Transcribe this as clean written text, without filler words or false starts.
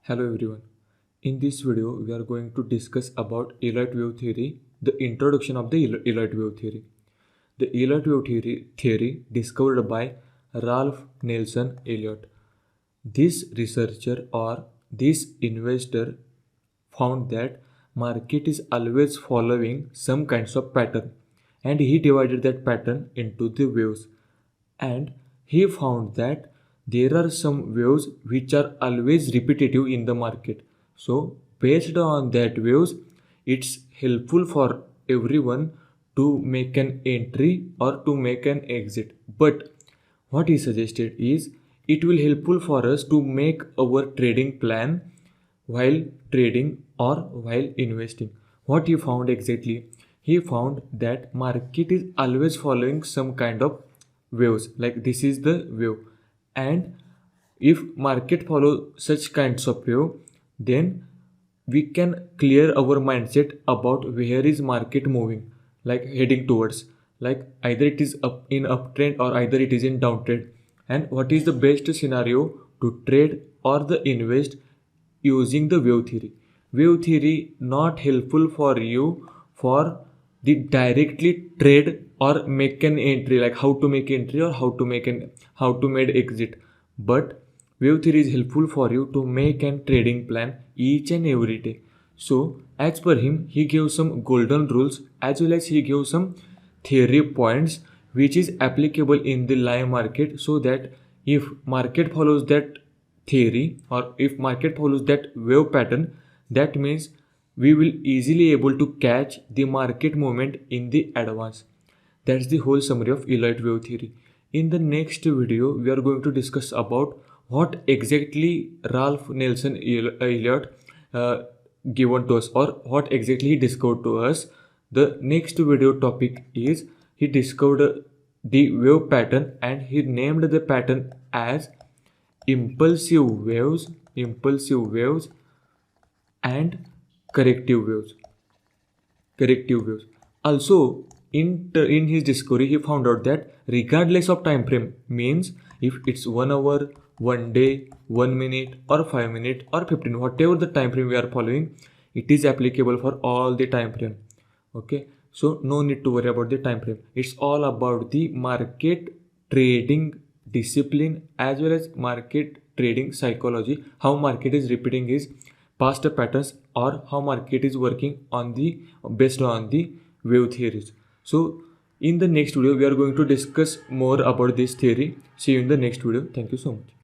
Hello everyone. In this video, we are going to discuss about Elliott wave theory, the introduction of the Elliott wave theory. The Elliott wave theory discovered by Ralph Nelson Elliott. This researcher or this investor found that market is always following some kinds of pattern, and he divided that pattern into the waves, and he found that there are some waves which are always repetitive in the market. So based on that waves, it's helpful for everyone to make an entry or to make an exit. But what he suggested is it will helpful for us to make our trading plan while trading or while investing. What he found exactly? He found that market is always following some kind of waves, like this is the wave, and if market follow such kinds of wave, then we can clear our mindset about where is market moving, like heading towards, like either it is up in uptrend or either it is in downtrend, and what is the best scenario to trade or the invest using the wave theory. Wave theory not helpful for you for the directly trade or make an entry, like how to make entry or how to make exit. But wave theory is helpful for you to make an trading plan each and every day. So as per him, he gave some golden rules as well as he gave some theory points which is applicable in the live market, so that if market follows that theory or if market follows that wave pattern, that means we will easily able to catch the market movement in the advance. That's the whole summary of Elliott wave theory. In the next video, we are going to discuss about what exactly Ralph Nelson Elliott given to us, or what exactly he discovered to us. The next video topic is he discovered the wave pattern and he named the pattern as impulsive waves and corrective waves. Also, in his discovery, he found out that regardless of time frame, means if it's 1 hour, 1 day, 1 minute, or 5 minutes, or 15, whatever the time frame we are following, it is applicable for all the time frame. Okay, so no need to worry about the time frame. It's all about the market trading discipline as well as market trading psychology, how market is repeating his past patterns or how market is working on the based on the wave theories. So in the next video we are going to discuss more about this theory. See you in the next video. Thank you so much.